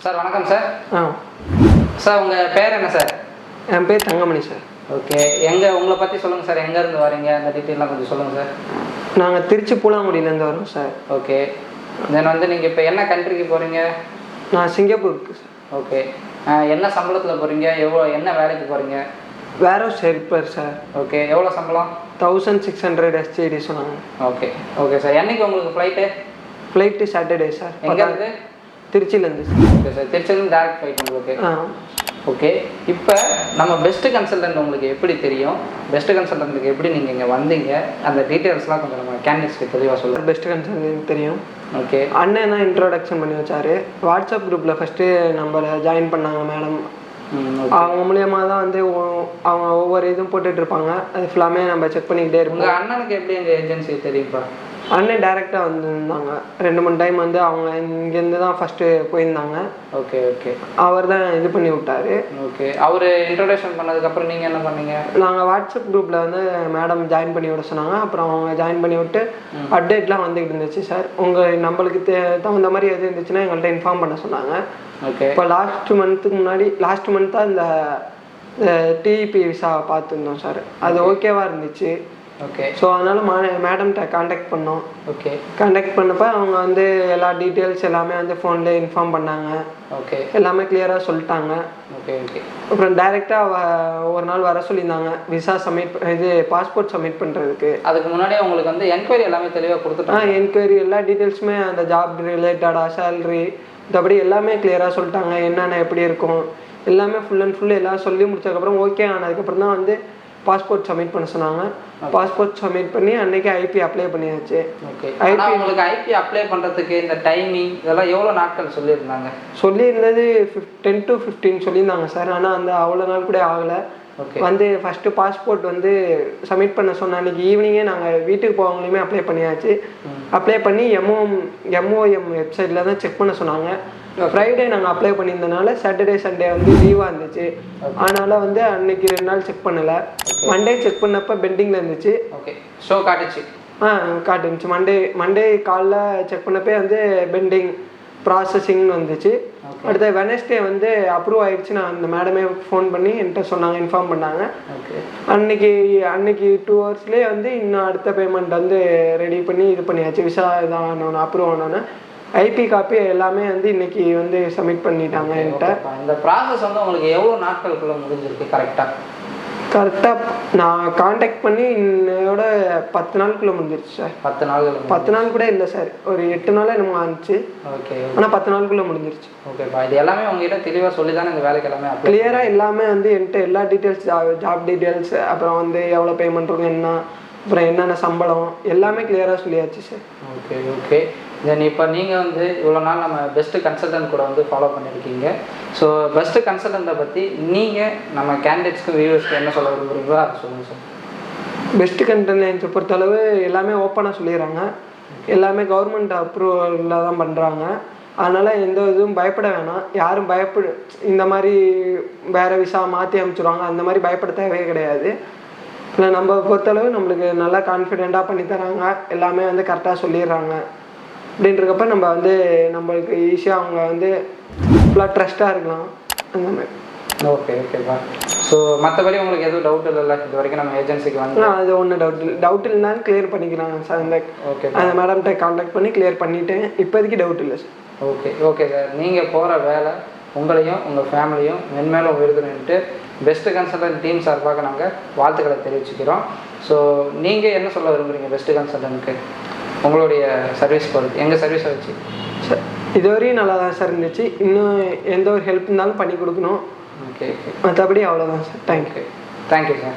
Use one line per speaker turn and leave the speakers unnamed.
Sir வணக்கம் sir.
ஆ
sir உங்கள் பேர் என்ன சார்?
என் பேர் தங்கமணி சார்.
ஓகே, உங்களை பற்றி சொல்லுங்கள் சார். எங்கேருந்து வரீங்க அந்த டீட்டெயிலாம் கொஞ்சம் சொல்லுங்கள் சார்.
நாங்கள் திருச்சி பூலாங்குடியிலேருந்து வரோம் சார்.
ஓகே, தென் வந்து நீங்கள் இப்போ என்ன கண்ட்ரிக்கு போகிறீங்க?
நான் சிங்கப்பூருக்கு சார்.
ஓகே, என்ன சம்பளத்தில் போகிறீங்க? என்ன வேலைக்கு போகிறீங்க?
Warehouse helper sir.
Okay, எவ்வளோ சம்பளம்?
1600 SGD சொன்னாங்க.
Okay okay sir. என்னைக்கு உங்களுக்கு
ஃப்ளைட்டு சாட்டர்டே சார்.
எங்கேருந்து?
திருச்சியிலேருந்து சார்.
ஓகே சார், திருச்சியிலேருந்து டேரக்ட் ஃப்ளைட் உங்களுக்கு. ஓகே, இப்போ நம்ம பெஸ்ட்டு கன்சல்டன்ட் உங்களுக்கு எப்படி தெரியும்? பெஸ்ட்டு கன்சல்டன்ட்டுக்கு எப்படி நீங்கள் இங்கே வந்தீங்க? அந்த டீட்டெயில்ஸ்லாம் கொஞ்சம் நம்ம கேண்டிடேட்ஸ்க்கு தெளிவாக சொல்லுங்கள்.
பெஸ்ட்டு கன்சல்டன்ட் தெரியும்.
ஓகே,
அண்ணன் தான் இன்ட்ரோடக்ஷன் பண்ணி வச்சார். வாட்ஸ்அப் குரூப்பில் ஃபஸ்ட்டு நம்மளை ஜாயின் பண்ணாங்க மேடம். அவங்க மூலியமாக தான் வந்து அவங்க ஒவ்வொரு இதுவும் போட்டுட்ருப்பாங்க. அது ஃபுல்லாமே நம்ம செக் பண்ணிக்கிட்டே இருப்போம்.
உங்கள் அண்ணனுக்கு எப்படி எங்கள் ஏஜென்சி தெரியும்ப்பா?
அண்ணன் டேரெக்டாக வந்துருந்தாங்க 2-3 டைம். வந்து அவங்க இங்கேருந்து தான் ஃபஸ்ட்டு போயிருந்தாங்க.
ஓகே ஓகே,
அவர் தான் இது பண்ணி விட்டார்.
ஓகே, அவர் இன்ட்ரோடக்ஷன் பண்ணதுக்கப்புறம் நீங்கள் என்ன பண்ணீங்க?
நாங்கள் வாட்ஸ்அப் குரூப்பில் வந்து மேடம் ஜாயின் பண்ணி விட சொன்னாங்க. அப்புறம் அவங்க ஜாயின் பண்ணி விட்டு அப்டேட்லாம் வந்துக்கிட்டு இருந்துச்சு சார். நம்மளுக்கு தகுந்த மாதிரி எது இருந்துச்சுன்னா எங்கள்கிட்ட இன்ஃபார்ம் பண்ண சொன்னாங்க.
ஓகே,
இப்போ லாஸ்ட் மந்த்தாக இந்த டிஇபி விசா பார்த்துருந்தோம் சார். அது ஓகேவாக இருந்துச்சு.
ஓகே,
ஸோ அதனால் மேடம்கிட்ட காண்டாக்ட் பண்ணோம்.
ஓகே,
காண்டாக்ட் பண்ணப்போ அவங்க வந்து எல்லா டீட்டெயில்ஸ் எல்லாமே வந்து ஃபோன்லேயே இன்ஃபார்ம் பண்ணாங்க.
ஓகே,
எல்லாமே கிளியராக சொல்லிட்டாங்க.
ஓகே ஓகே,
அப்புறம் டைரெக்டாக ஒரு நாள் வர சொல்லியிருந்தாங்க விசா பாஸ்போர்ட் சப்மிட் பண்ணுறதுக்கு.
அதுக்கு முன்னாடியே உங்களுக்கு வந்து என்கொயரி எல்லாமே தெளிவாக கொடுத்துட்டாங்க.
என்கொயரி எல்லா டீட்டெயில்ஸுமே அந்த ஜாப் ரிலேட்டடாக சேலரி மற்றபடி எல்லாமே கிளியராக சொல்லிட்டாங்க. என்னென்ன எப்படி இருக்கும் எல்லாமே ஃபுல் அண்ட் ஃபுல் எல்லாம் சொல்லி முடிச்சதுக்கப்புறம் ஓகே ஆனதுக்கப்புறம் தான் வந்து பாஸ்போர்ட் சப்மிட் பண்ண சொன்னாங்க. பாஸ்போர்ட் சப்மிட் பண்ணி அன்றைக்கி ஐபி அப்ளை பண்ணியாச்சு.
ஓகே, உங்களுக்கு ஐபி அப்ளை பண்ணுறதுக்கு இந்த டைமிங் இதெல்லாம் எவ்வளோ நாட்கள்
சொல்லியிருந்தது 10 to 15 சொல்லியிருந்தாங்க சார். ஆனால் அந்த அவ்வளோ நாள் கூட ஆகலை. வந்து ஃபஸ்ட்டு பாஸ்போர்ட் வந்து சப்மிட் பண்ண சொன்ன அன்றைக்கி ஈவினிங்கே நாங்கள் வீட்டுக்கு போகவங்களையுமே அப்ளை பண்ணியாச்சு. அப்ளை பண்ணி MOM வெப்சைட்டில் தான் செக் பண்ண சொன்னாங்க. ஃப்ரைடே நாங்கள் அப்ளை பண்ணியிருந்தனால சாட்டர்டே சண்டே வந்து லீவாக இருந்துச்சு. அதனால் வந்து அன்றைக்கி 2 நாள் செக் பண்ணலை. மண்டே செக் பண்ணப்போ பெண்டிங்கில் இருந்துச்சு.
ஓகே, ஷோ காட்டுச்சு.
காட்டுச்சு. மண்டே காலைல செக் பண்ணப்போ வந்து பெண்டிங் ப்ராசஸிங்னு வந்துச்சு. அடுத்த வெனஸ்டே வந்து அப்ரூவ் ஆகிடுச்சு. நான் அந்த மேடமே ஃபோன் பண்ணி என்கிட்ட சொன்னாங்க, இன்ஃபார்ம் பண்ணாங்க. அன்னைக்கு 2 ஹவர்ஸ்லேயே வந்து இன்னும் அடுத்த பேமெண்ட் வந்து ரெடி பண்ணி இது பண்ணியாச்சு. விசா இதான் அப்ரூவ் ஆனோன்னே ஐபி காப்பி எல்லாமே வந்து இன்னைக்கு வந்து சப்மிட் பண்ணிட்டாங்க என்கிட்ட.
இந்த ப்ராசஸ் வந்து உங்களுக்கு எவ்வளோ நாட்களுக்குள்ளே முடிஞ்சிருக்கு?
கரெக்டாக நான் காண்டாக்ட் பண்ணி இன்னையோட 10 நாளுக்குள்ளே முடிஞ்சிருச்சு சார். 10 நாள் கூட இல்லை சார், ஒரு 8 நாள் என்னமோ ஆச்சு.
ஓகே,
ஆனால் 10 நாளுக்குள்ளே முடிஞ்சிருச்சு.
ஓகேப்பா, இது எல்லாமே உங்ககிட்ட தெளிவாக சொல்லி தானே இந்த வேலைக்கு எல்லாமே
கிளியராக எல்லாமே வந்து என்கிட்ட எல்லா டீட்டெயில்ஸ், ஜாப் டீட்டெயில்ஸ், அப்புறம் வந்து எவ்வளோ பேமெண்ட் இருக்கும் என்ன, அப்புறம் என்னென்ன சம்பளம் எல்லாமே கிளியராக சொல்லியாச்சு சார்.
ஓகே ஓகே, தென் இப்போ நீங்கள் வந்து இவ்வளோ நாள் நம்ம பெஸ்ட்டு கன்சல்டன்ட் கூட வந்து ஃபாலோ பண்ணியிருக்கீங்க. ஸோ பெஸ்ட்டு கன்சல்டண்ட்டை பற்றி நீங்கள் நம்ம கேண்டிடேட்ஸ்க்கு வியூவர்ஸ்க்கு என்ன சொல்ல விரும்புகிறீங்களோ அதை சொல்லுங்கள் சார்.
பெஸ்ட்டு கன்சல்டன்ஸை பொறுத்தளவு எல்லாமே ஓப்பனாக சொல்லிடுறாங்க. எல்லாமே கவர்மெண்ட் அப்ரூவலில் தான் பண்ணுறாங்க. அதனால் எந்த இதுவும் பயப்பட வேணாம். யாரும் இந்த மாதிரி வேறு விசா மாற்றி அமைச்சிடுவாங்க அந்த மாதிரி பயப்பட தேவையே கிடையாது. இல்லை, நம்ம பொறுத்தளவு நம்மளுக்கு நல்லா கான்ஃபிடெண்ட்டாக பண்ணித்தராங்க. எல்லாமே வந்து கரெக்டாக சொல்லிடுறாங்க. அப்படின்றக்கப்ப நம்ம வந்து நம்மளுக்கு ஈஸியாக அவங்க வந்து ஃபுல்லாக ட்ரஸ்ட்டாக இருக்கலாம் அந்த மாதிரி.
ஓகே ஓகேப்பா. ஸோ மற்றபடி உங்களுக்கு எதுவும் டவுட் இல்லைல்ல இது வரைக்கும் நம்ம ஏஜென்சிக்கு வந்து?
அது ஒன்றும் டவுட் இல்லைனாலும் கிளியர் பண்ணிக்கலாம் சார். அந்த மேடம்கிட்ட கான்டாக்ட் பண்ணி கிளியர் பண்ணிவிட்டேன். இப்போதைக்கு டவுட் இல்லை சார்.
Okay okay sir. நீங்கள் போகிற வேலை உங்களையும் உங்கள் ஃபேமிலியும் மென்மேலும் உயர்த்துன்னுட்டு பெஸ்ட்டு கன்சல்டன்ட் டீம் சார்பாக நாங்கள் வாழ்த்துக்களை தெரிவிச்சுக்கிறோம். ஸோ நீங்கள் என்ன சொல்ல விரும்புகிறீங்க பெஸ்ட்டு கன்சல்டன்ட்க்கு? உங்களுடைய சர்வீஸ் பொறுத்து எங்கள் சர்வீஸை வச்சு
சார் இதுவரையும் நல்லா தான் சார் இருந்துச்சு. இன்னும் எந்த ஒரு ஹெல்ப் இருந்தாலும் பண்ணி கொடுக்கணும்.
ஓகே ஓகே,
மற்றபடி அவ்வளோதான் சார். Thank you
sir.